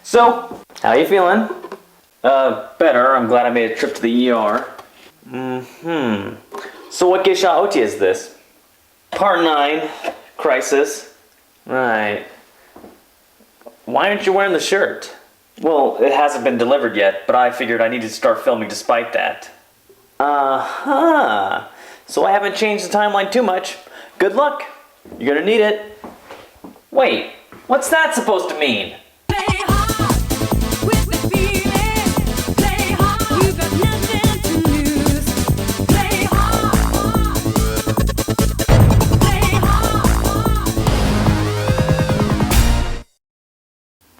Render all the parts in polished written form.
So, how you feeling? Better. I'm glad I made a trip to the ER. So what GISHAOTYA is this? Part 9, Crysis. Right. Why aren't you wearing the shirt? Well, it hasn't been delivered yet, but I figured I needed to start filming despite that. So I haven't changed the timeline too much. Good luck. You're gonna need it. Wait, what's that supposed to mean?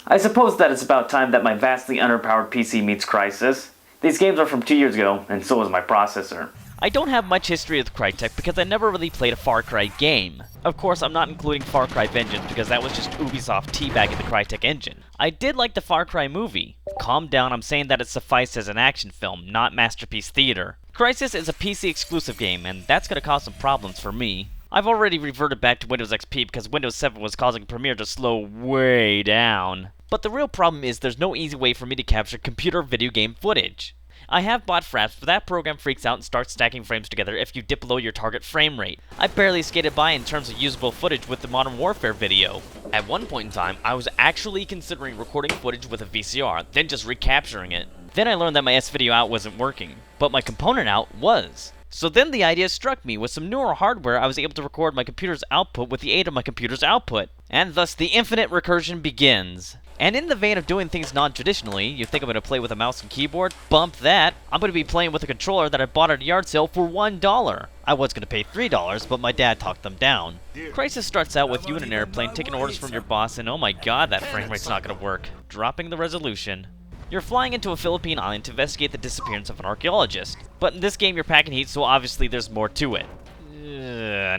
I suppose that it's about time that my vastly underpowered PC meets Crysis. These games are from 2 years ago, and so is my processor. I don't have much history with Crytek because I never really played a Far Cry game. Of course, I'm not including Far Cry Vengeance because that was just Ubisoft teabagging the Crytek engine. I did like the Far Cry movie. Calm down, I'm saying that it sufficed as an action film, not masterpiece theater. Crysis is a PC exclusive game, and that's gonna cause some problems for me. I've already reverted back to Windows XP because Windows 7 was causing Premiere to slow way down. But the real problem is there's no easy way for me to capture computer video game footage. I have bought Fraps, but that program freaks out and starts stacking frames together if you dip below your target frame rate. I barely skated by in terms of usable footage with the Modern Warfare video. At one point in time, I was actually considering recording footage with a VCR, then just recapturing it. Then I learned that my S-Video out wasn't working, but my component out was. So then the idea struck me. With some newer hardware, I was able to record my computer's output with the aid of my computer's output. And thus the infinite recursion begins. And in the vein of doing things non-traditionally, you think I'm going to play with a mouse and keyboard? Bump that! I'm going to be playing with a controller that I bought at a yard sale for $1. I was going to pay $3, but my dad talked them down. Crysis starts out with you in an airplane taking orders from your boss, and oh my god, that frame rate's not going to work. Dropping the resolution. You're flying into a Philippine island to investigate the disappearance of an archaeologist. But in this game you're packing heat, so obviously there's more to it.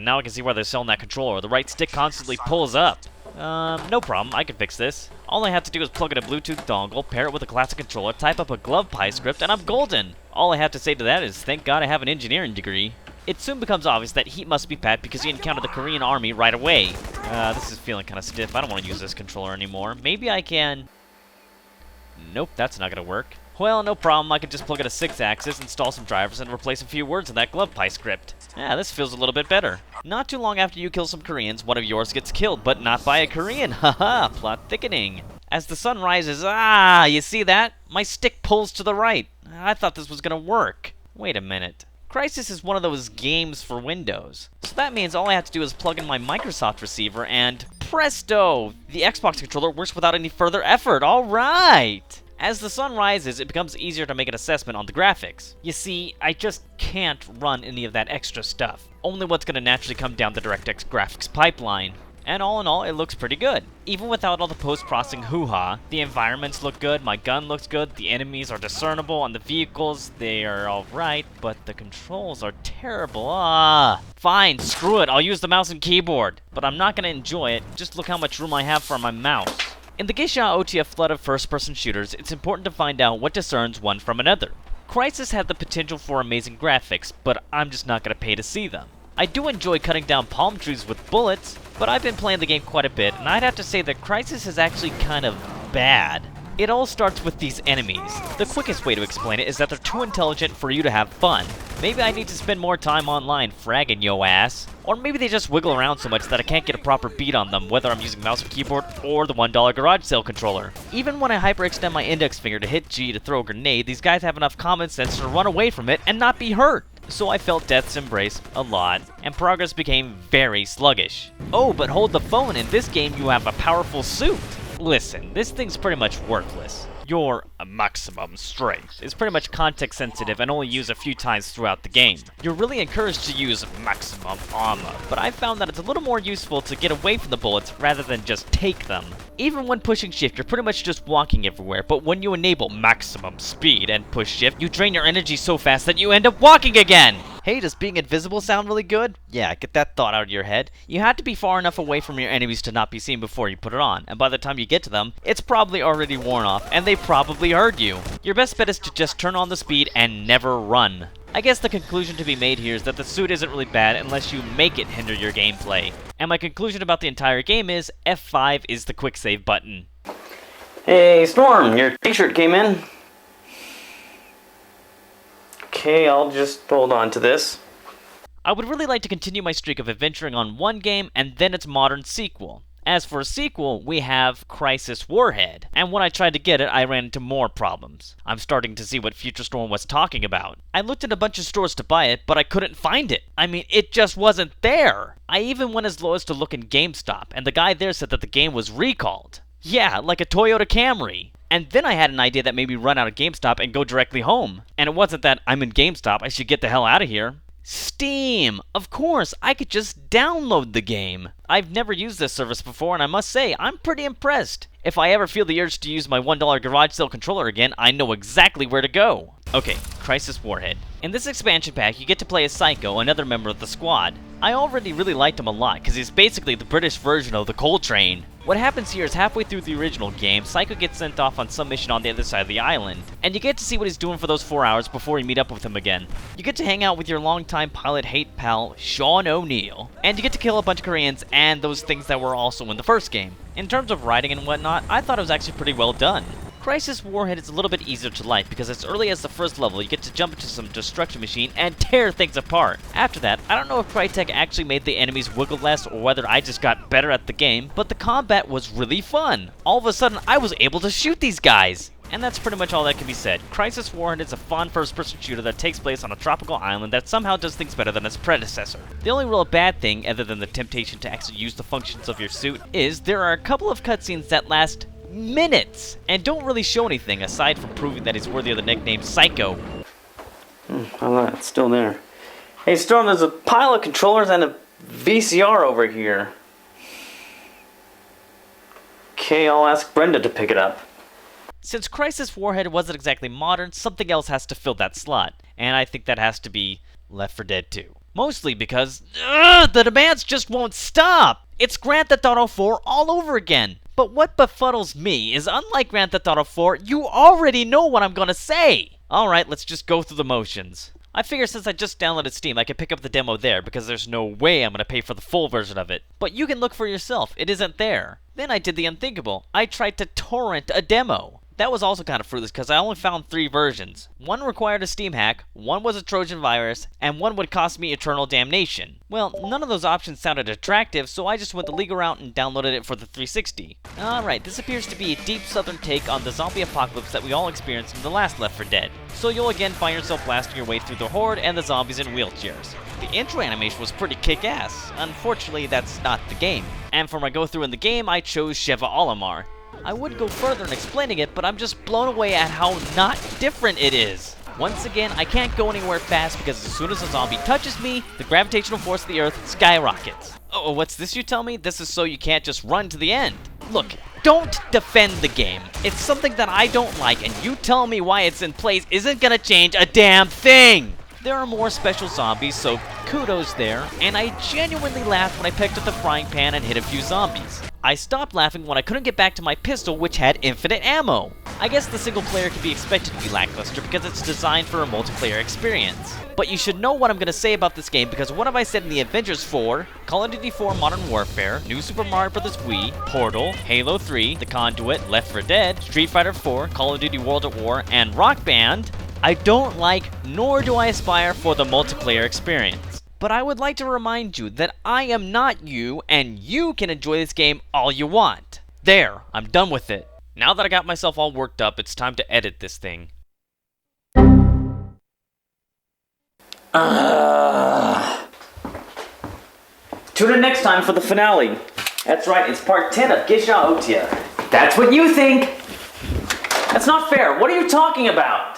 Now I can see why they're selling that controller. The right stick constantly pulls up. No problem, I can fix this. All I have to do is plug in a Bluetooth dongle, pair it with a classic controller, type up a glove pie script, and I'm golden! All I have to say to that is, thank God I have an engineering degree. It soon becomes obvious that heat must be packed because you encounter the Korean army right away. This is feeling kind of stiff. I don't want to use this controller anymore. Maybe I can... Nope, that's not gonna work. Well, no problem, I can just plug in a 6-axis, install some drivers, and replace a few words in that glove pie script. Yeah, this feels a little bit better. Not too long after you kill some Koreans, one of yours gets killed, but not by a Korean. Haha, plot thickening. As the sun rises, you see that? My stick pulls to the right. I thought this was gonna work. Wait a minute. Crysis is one of those games for Windows. So that means all I have to do is plug in my Microsoft receiver and presto! The Xbox controller works without any further effort, alright! As the sun rises, it becomes easier to make an assessment on the graphics. You see, I just can't run any of that extra stuff. Only what's gonna naturally come down the DirectX graphics pipeline. And all in all, it looks pretty good. Even without all the post-processing hoo-ha, the environments look good, my gun looks good, the enemies are discernible, and the vehicles, they are alright, but the controls are terrible. Fine, screw it, I'll use the mouse and keyboard. But I'm not gonna enjoy it, just look how much room I have for my mouse. In the GISHAOTYA flood of first-person shooters, it's important to find out what discerns one from another. Crysis had the potential for amazing graphics, but I'm just not gonna pay to see them. I do enjoy cutting down palm trees with bullets, but I've been playing the game quite a bit, and I'd have to say that Crysis is actually kind of bad. It all starts with these enemies. The quickest way to explain it is that they're too intelligent for you to have fun. Maybe I need to spend more time online fragging yo ass. Or maybe they just wiggle around so much that I can't get a proper beat on them, whether I'm using mouse or keyboard or the $1 garage sale controller. Even when I hyperextend my index finger to hit G to throw a grenade, these guys have enough common sense to run away from it and not be hurt. So I felt death's embrace a lot, and progress became very sluggish. Oh, but hold the phone, in this game you have a powerful suit. Listen, this thing's pretty much worthless. Your maximum strength is pretty much context sensitive and only used a few times throughout the game. You're really encouraged to use maximum armor, but I found that it's a little more useful to get away from the bullets rather than just take them. Even when pushing shift, you're pretty much just walking everywhere, but when you enable maximum speed and push shift, you drain your energy so fast that you end up walking again! Hey, does being invisible sound really good? Yeah, get that thought out of your head. You have to be far enough away from your enemies to not be seen before you put it on, and by the time you get to them, it's probably already worn off, and they probably heard you. Your best bet is to just turn on the speed and never run. I guess the conclusion to be made here is that the suit isn't really bad unless you make it hinder your gameplay. And my conclusion about the entire game is F5 is the quick save button. Hey, Storm, your t-shirt came in. Okay, I'll just hold on to this. I would really like to continue my streak of adventuring on one game and then its modern sequel. As for a sequel, we have Crysis Warhead, and when I tried to get it, I ran into more problems. I'm starting to see what Future Storm was talking about. I looked at a bunch of stores to buy it, but I couldn't find it. I mean, it just wasn't there. I even went as low as to look in GameStop, and the guy there said that the game was recalled. Yeah, like a Toyota Camry. And then I had an idea that made me run out of GameStop and go directly home. And it wasn't that I'm in GameStop, I should get the hell out of here. Steam! Of course, I could just download the game. I've never used this service before, and I must say, I'm pretty impressed. If I ever feel the urge to use my $1 garage sale controller again, I know exactly where to go. Okay, Crysis Warhead. In this expansion pack, you get to play as Psycho, another member of the squad. I already really liked him a lot, because he's basically the British version of the Coal Train. What happens here is halfway through the original game, Psycho gets sent off on some mission on the other side of the island, and you get to see what he's doing for those 4 hours before you meet up with him again. You get to hang out with your longtime pilot hate pal, Sean O'Neill, and you get to kill a bunch of Koreans and those things that were also in the first game. In terms of writing and whatnot, I thought it was actually pretty well done. Crysis Warhead is a little bit easier to like because as early as the first level, you get to jump into some destruction machine and tear things apart. After that, I don't know if Crytek actually made the enemies wiggle less or whether I just got better at the game, but the combat was really fun. All of a sudden, I was able to shoot these guys. And that's pretty much all that can be said. Crysis Warhead is a fun first-person shooter that takes place on a tropical island that somehow does things better than its predecessor. The only real bad thing, other than the temptation to actually use the functions of your suit, is there are a couple of cutscenes that last minutes and don't really show anything aside from proving that he's worthy of the nickname Psycho. Oh, it's still there. Hey, Storm, there's a pile of controllers and a VCR over here. Okay, I'll ask Brenda to pick it up. Since Crysis Warhead wasn't exactly modern, something else has to fill that slot, and I think that has to be Left 4 Dead 2. Mostly because, the demands just won't stop! It's Grand Theft Auto 4 all over again! But what befuddles me is unlike Grand Theft Auto 4, you already know what I'm gonna say! Alright, let's just go through the motions. I figure since I just downloaded Steam, I can pick up the demo there because there's no way I'm gonna pay for the full version of it. But you can look for yourself, it isn't there. Then I did the unthinkable. I tried to torrent a demo. That was also kind of fruitless because I only found 3 versions. One required a Steam hack, one was a Trojan virus, and one would cost me eternal damnation. Well, none of those options sounded attractive, so I just went the legal route and downloaded it for the 360. Alright, this appears to be a deep southern take on the zombie apocalypse that we all experienced in the last Left 4 Dead. So you'll again find yourself blasting your way through the horde and the zombies in wheelchairs. The intro animation was pretty kick-ass. Unfortunately, that's not the game. And for my go-through in the game, I chose Sheva Olimar. I would go further in explaining it, but I'm just blown away at how not different it is. Once again, I can't go anywhere fast because as soon as a zombie touches me, the gravitational force of the earth skyrockets. Oh, what's this you tell me? This is so you can't just run to the end. Look, don't defend the game. It's something that I don't like, and you telling me why it's in place isn't gonna change a damn thing! There are more special zombies, so kudos there, and I genuinely laughed when I picked up the frying pan and hit a few zombies. I stopped laughing when I couldn't get back to my pistol, which had infinite ammo. I guess the single player can be expected to be lackluster because it's designed for a multiplayer experience. But you should know what I'm gonna say about this game because what have I said in the Avengers 4, Call of Duty 4 Modern Warfare, New Super Mario Bros. Wii, Portal, Halo 3, The Conduit, Left 4 Dead, Street Fighter 4, Call of Duty World at War, and Rock Band. I don't like, nor do I aspire for the multiplayer experience. But I would like to remind you that I am not you, and you can enjoy this game all you want. There, I'm done with it. Now that I got myself all worked up, it's time to edit this thing. Tune in next time for the finale. That's right, it's part 10 of GISHAOTYA. That's what you think! That's not fair, what are you talking about?